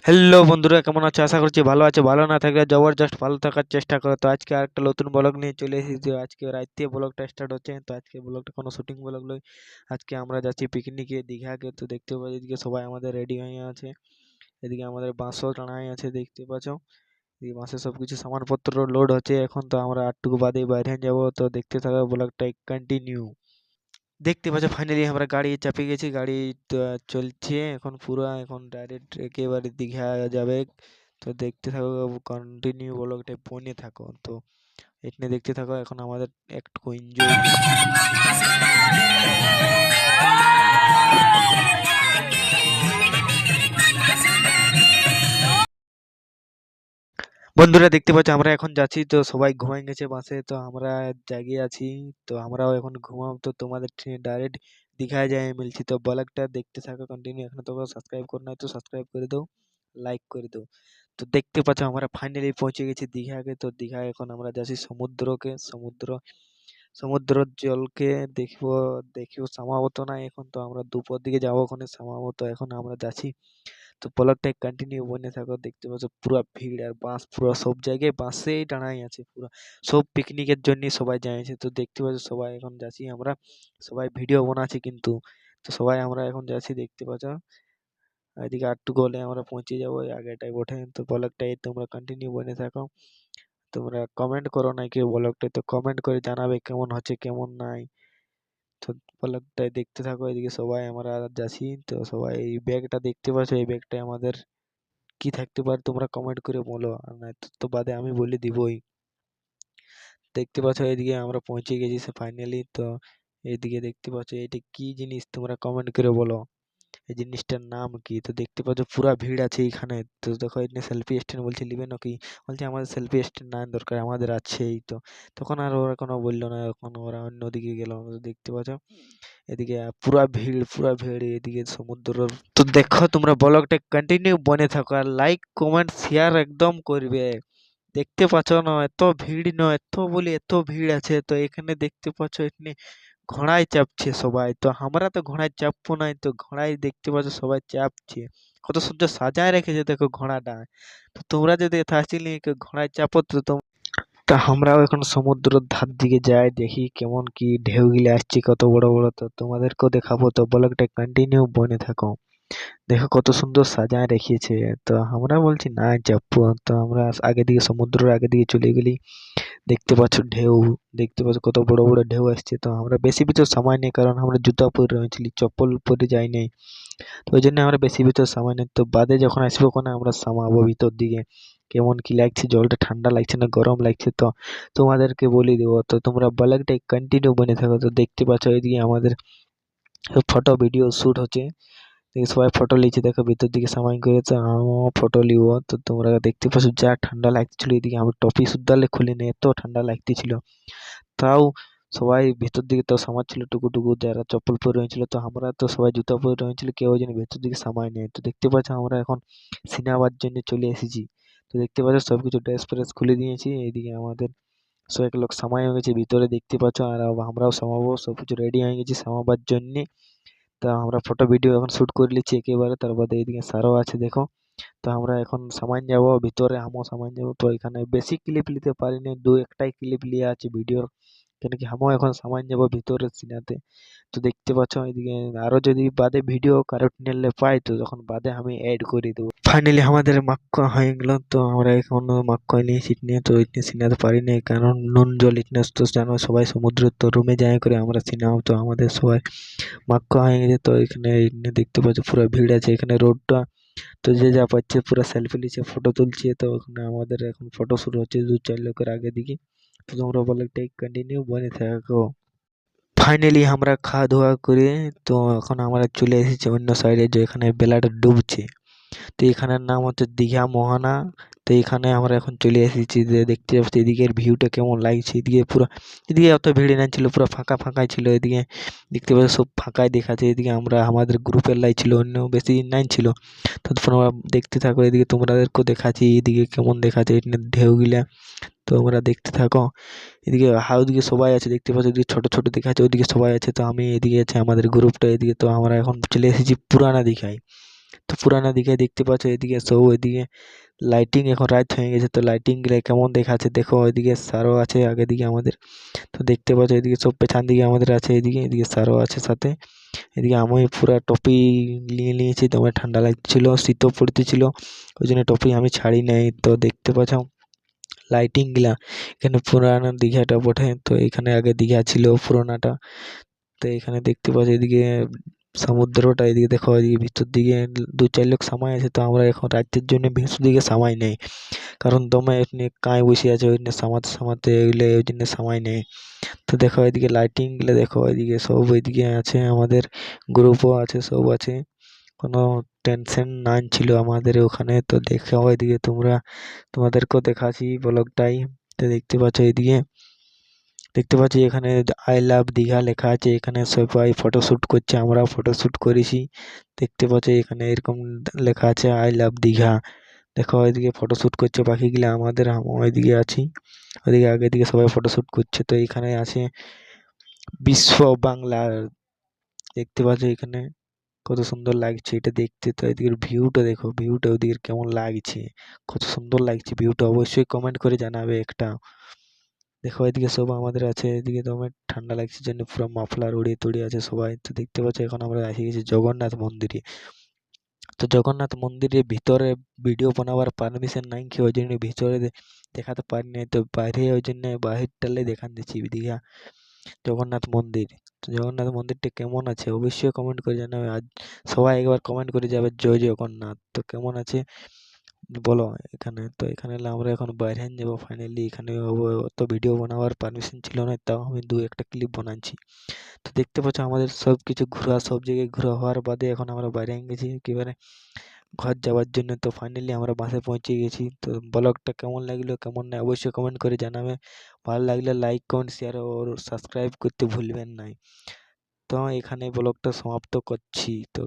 Hello বন্ধুরা, কেমন আছো? আশা করছি ভালো আছে। ভালো না থাকলে জবরদস্ত ভালো থাকার চেষ্টা করো। তো আজকে আরেকটা নতুন ব্লগ নিয়ে চলে এসেছি। আজকে রাতে ব্লগটা স্টার্ট হচ্ছে। তো আজকে ব্লগটা কোনো শুটিং ব্লগ নয়। আজকে আমরা যাচ্ছি পিকনিকে, দীঘাকে। তো দেখতে পাচ্ছি এদিকে সবাই আমাদের রেডি হয়ে আছে। এদিকে আমাদের বাঁশও টানাই আছে, দেখতে পাচ্ছ। এদিকে বাঁশে সব কিছু সামানপত্র লোড হচ্ছে। এখন তো আমরা আটটুকু বাদে বাইরে যাব। তো দেখতে থাকো ব্লগটা কন্টিনিউ। দেখতে পাচ্ছ ফাইনালি আমরা গাড়ি চাপে গেছি। গাড়ি তো চলছে এখন পুরো। এখন ডাইরেক্ট একেবারে দীঘা যাবে। তো দেখতে থাকো, কন্টিনিউ ব্লগটা বনে থাকো। তো এখানে দেখতে থাকো, এখন আমাদের একটু এনজয়। বন্ধুরা দেখতে পাচ্ছ আমরা এখন যাচ্ছি। তো সবাই ঘুমাই গেছে বাসে, তো আমরা জাগিয়ে আছি। তো আমরাও এখন ঘুমাবো। তো তোমাদের ডাইরেক্ট দীঘায় যাই মিলছি। তো ব্লগটা দেখতে থাকো কন্টিনিউ। এখন তোমরা সাবস্ক্রাইব করে নাই তো সাবস্ক্রাইব করে দাও, লাইক করে দাও। তো দেখতে পাচ্ছ আমরা ফাইনালি পৌঁছে গেছি দীঘাকে। তো দীঘায় এখন আমরা যাচ্ছি সমুদ্রকে। সমুদ্রের জলকে দেখবো। দেখবো সম্ভবত না, এখন তো আমরা দুপুর দিকে যাবো ওখানে সম্ভবত। এখন আমরা যাচ্ছি। তো ব্লগটা কন্টিনিউ বনে থাকো। দেখতে পাচ্ছ পুরো ভিড় আর বাস, পুরো সব জায়গায় বাসেই টানাই আছে পুরো। সব পিকনিকের জন্য সবাই যাইছে। তো দেখতে পাচ্ছ সবাই এখন যাচ্ছি আমরা। সবাই ভিডিও বানাচ্ছে কিন্তু। তো সবাই আমরা এখন যাচ্ছি, দেখতে পাচ্ছ। এদিকে আটটু হলে আমরা পৌঁছে যাবো এই আগেটাই বটে। তো ব্লগটাই তোমরা কন্টিনিউ বনে থাকো। তোমরা কমেন্ট করো নাই কেউ ব্লগটা, তো কমেন্ট করে জানাবে কেমন হচ্ছে কেমন নাই। তো ব্লগটাই দেখতে থাকো। এদিকে সবাই আমরা যাচ্ছি। তো সবাই এই ব্যাগটা দেখতে পাচ্ছ, এই ব্যাগটা আমাদের কি থাকতে পারে তোমরা কমেন্ট করে বলো। আর না তো বাদে আমি বলে দিবই। দেখতে পাচ্ছ এদিকে আমরা পৌঁছে গেছি ফাইনালি। তো এইদিকে দেখতে পাচ্ছ এটা কি জিনিস তোমরা কমেন্ট করে বলো। এই জিনিসটার নাম কি? তো দেখতে পাচ্ছ পুরা ভিড় আছে এখানে। তো দেখো এখানে সেলফি স্ট্যান্ড বলছে নিবে নাকি। বলছে আমাদের সেলফি স্ট্যান্ড না দরকার, আমাদের আছেই। তো তখন আর ওরা কোনো বললো না, এখন ওরা অন্যদিকে গেল। তো দেখতে পাচ্ছ এদিকে পুরা ভিড়, পুরা ভিড় এদিকে সমুদ্র। তো দেখো তোমরা ব্লগটা কন্টিনিউ বনে থাকো আর লাইক কমেন্ট শেয়ার একদম করবে। দেখতে পাচ্ছ না এত ভিড়, নয় এত বলি এত ভিড় আছে। তো এখানে দেখতে পাচ্ছ এখানে ঘোড়ায় চাপছে সবাই। তো আমরা তো ঘোড়ায় চাপবো নাই, তো ঘোড়ায় দেখতে পাচ্ছ সবাই চাপছে। কত সুন্দর সাজায় রেখেছে দেখো ঘোড়াটা। তো তোমরা যদি এটা আসলে ঘোড়ায় চাপো তো তা আমরাও এখন সমুদ্রের ধার দিকে যাই, দেখি কেমন কি ঢেউ গিলে আসছে কত বড় বড়। তো তোমাদেরকেও দেখাবো। তো ব্লগটা কন্টিনিউ বনে থাকো। দেখো কত সুন্দর সাজায় রেখেছে। তো আমরা বলছি না চাপবো। তো আমরা আগে দিকে সমুদ্রের আগে দিকে চলে গেলি। দেখতে পাচ্ছ ঢেউ, দেখতে পাচ্ছ কত বড় বড় ঢেউ আসছে। তো আমরা বেশি ভিতর সময় নেই, কারণ আমরা জুতা পরে রয়েছিলি, চপ্পল পরে যাই নাই। তো ওই জন্য আমরা বেশি ভিতর সময় নেই। তো বাদে যখন আসবো ওখানে আমরা সামাবো ভিতর দিকে। কেমন কি লাগছে, জলটা ঠান্ডা লাগছে না গরম লাগছে তো তোমাদেরকে বলে দেবো। তো তোমরা ব্লগটা কন্টিনিউ বনে থাকো। তো দেখতে পাচ্ছ এদিকে আমাদের ফটো ভিডিও শুট হচ্ছে। দেখি সবাই ফটো লিচ্ছে, দেখো ভিতর দিকে সামাই করেছে। আমিও ফটো লিব। তো তোমরা দেখতে পাচ্ছ যা ঠান্ডা লাগছিল এদিকে, আমি টপি সুদ্দালে খুলিনি, এত ঠান্ডা লাগতেছিল। তাও সবাই ভিতর দিকে তো সামাচ্ছিল টুকু যারা চপ্পল পরে রয়েছিল। তো আমরা তো সবাই জুতা পরে রয়েছিল, কেউ যেন ভেতর দিকে সামাই নেই। তো দেখতে পাচ্ছ আমরা এখন সিনেমার জন্য চলে এসেছি। তো দেখতে পাচ্ছ সবকিছু ড্রেস ফ্রেস খুলে দিয়েছি। এইদিকে আমাদের কয়েক লোক সামাই হয়ে গেছে ভিতরে, দেখতে পাচ্ছ। আর আমরাও সামাবো, সবকিছু রেডি হয়ে গেছি সামাবার জন্য। তা আমরা ফটো ভিডিও এখন শুট করে নিচ্ছি একেবারে। তার বাদে এইদিকে স্যারও আছে দেখো। তো আমরা এখন সামান যাব ভিতরে, আমিও সামান যাব। তো এখানে বেশি ক্লিপ নিতে পারিনি, দু একটাই ক্লিপ লিয়ে আছে ভিডিওর। কেন কি আমিও এখন সামান যাব ভিতরে সিনাতে। তো দেখতে পাচ্ছ এদিকে আরো যদি বাদে ভিডিও কারোর নিলে পাই তো তখন বাদে আমি অ্যাড করে দেবো। ফাইনালি আমাদের মাক্কা হয়ে গেল। তো আমরা এখন মাক্কা নিয়ে সিট নিয়ে তো ইতনে সিনাতে পারিনি, কারণ নুন জল ইতনে তো জানো সবাই সমুদ্র, তো রুমে যাই করে আমরা সিনাও। তো আমাদের সবাই মাক্কা হয়ে গেছে। তো এখানে দেখতে পাচ্ছ পুরো ভিড় আছে এখানে রোডটা। তো যে যা পাচ্ছে পুরো সেলফি নিচ্ছে, ফটো তুলছে। তো ওখানে আমাদের এখন ফটো শুরু হচ্ছে দু চার লোকের আগে দিকে। তো তোমরা বলে টেক কন্টিনিউ বনে থাকো। ফাইনালি আমরা খাওয়া দাওয়া করে তো এখন আমরা চলে এসেছি অন্য সাইডে, যে এখানে বেলাটা ডুবছে। তো এখানের নাম হচ্ছে দীঘা মোহনা। তো এখানে আমরা এখন চলে এসেছি, যে দেখতে পাচ্ছি এদিকের ভিউটা কেমন লাগছে। এদিকে অত ভিড় না ছিল, পুরো ফাঁকা ফাঁকাই ছিল। এদিকে দেখতে পাচ্ছি সব ফাঁকাই দেখাচ্ছে। এদিকে আমাদের গ্রুপের লাই ছিল, অন্য বেশি নাই ছিল। ততক্ষণ আমরা দেখতে থাকো। এদিকে তোমাদেরকেও দেখাচ্ছি এদিকে কেমন দেখাচ্ছে ঢেউগুলা, তো আমরা দেখতে থাকো। ওদিকে সবাই আছে দেখতে পাচ্ছ, এদিকে ছোট ছোট দেখাচ্ছে, ওইদিকে সবাই আছে। তো আমি এদিকে আছে আমাদের গ্রুপটা এদিকে। তো আমরা এখন চলে এসেছি পুরানা দীঘায়। তো পুরানা দীঘায় দেখতে পাচ্ছ এদিকে সব, এদিকে লাইটিং, এখন রাত হয়ে গেছে তো লাইটিং গুলো কেমন দেখাচ্ছে দেখো। ওইদিকে স্যারও আছে আগে দিকে আমাদের। তো দেখতে পাচ্ছ এদিকে সব পেছন দিকে আমাদের আছে, এদিকে স্যারও আছে সাথে। এদিকে আমি পুরা টপি নিয়ে নিয়েছি, তো আমার ঠান্ডা লাগছিল, শীতও পড়তেছিল, ওই জন্য টপি আমি ছাড়ি নাই। তো দেখতে পাচ্ছ লাইটিং গুলা, এখানে পুরানো দীঘাটা বটে। তো এখানে আগে দীঘা ছিল পুরোনাটা। তো এখানে দেখতে পাচ্ছ এদিকে সমুদ্রটা, এদিকে দেখো এদিকে ভিতর দিকে 2-4 লোক সময় আছে। তো আমরা এখন রাত্রের জন্য ভিতর দিকে সময় নেই, কারণ দমে এমনি কাঁই বসে আছে, ওই জন্য সামাতে সামাতে এগুলো, ওই জন্য সময় নেই। তো দেখো এদিকে লাইটিং গুলো দেখো, এদিকে সব এদিকে আছে, আমাদের গ্রুপও আছে, সব আছে, কোনো টেনশন নাই ছিল আমাদের ওখানে। তো দেখো এদিকে তোমাদেরকেও দেখাচ্ছি ব্লগটাই। তো দেখতে পাচ্ছি এখানে আই লাভ দীঘা লেখা আছে। এখানে সবাই ফটোশুট করছে, আমরাও ফটোশুট করেছি। দেখতে পাচ্ছি এখানে এরকম লেখা আছে আই লাভ দীঘা। দেখো এদিকে ফটোশুট করছে পাখিগুলা আমাদের, ওইদিকে আছি, ওইদিকে আগের দিকে সবাই ফটোশুট করছে। তো এখানে আছে বিশ্ব বাংলা, দেখতে পাচ্ছ এখানে কত সুন্দর লাগছে এটা দেখতে। তো এদিকের ভিউটা দেখো, ভিউটা ওদিকের কেমন লাগছে, কত সুন্দর লাগছে ভিউটা, অবশ্যই কমেন্ট করে জানাবে একটা। দেখো এদিকে সব আমাদের আছে, এদিকে তো আমার ঠান্ডা লাগছে জন্য পুরো মাফলার উড়িয়ে তুড়িয়ে আছে সবাই। তো দেখতে পাচ্ছ এখন আমরা এসে গেছি জগন্নাথ মন্দিরে। তো জগন্নাথ মন্দিরের ভিতরে ভিডিও বানাবার পারমিশন নাই কি, ওই জন্য ভিতরে দেখাতে পারি নাই। তো বাইরে, ওই জন্য বাহিরটালে দেখান দিচ্ছি দীঘা জগন্নাথ মন্দির। তো জগন্নাথ মন্দিরটা কেমন আছে অবশ্যই কমেন্ট করে জানাবে। আজ সবাই একবার কমেন্ট করে যাবে জয় জগন্নাথ। তো কেমন আছে বলো এখানে। তো এখানে এলে আমরা এখন বাইরে যাবো ফাইনালি। এখানে অত ভিডিও বানাবার পারমিশন ছিল না, তাও আমি 2-1টা ক্লিপ বানাচ্ছি। তো দেখতে পাচ্ছ আমাদের সব কিছু ঘোরা, সব জায়গায় ঘোরা হওয়ার বাদে এখন আমরা বাইরে গেছি একেবারে ঘর যাওয়ার জন্য। তো ফাইনালি আমরা বাসে পৌঁছে গেছি। তো ব্লগটা কেমন লাগলো কেমন না অবশ্যই কমেন্ট করে জানাবে। ভালো লাগলে লাইক কমেন্ট শেয়ার ও সাবস্ক্রাইব করতে ভুলবেন না। তো এখানে ব্লগটা সমাপ্ত করছি। তো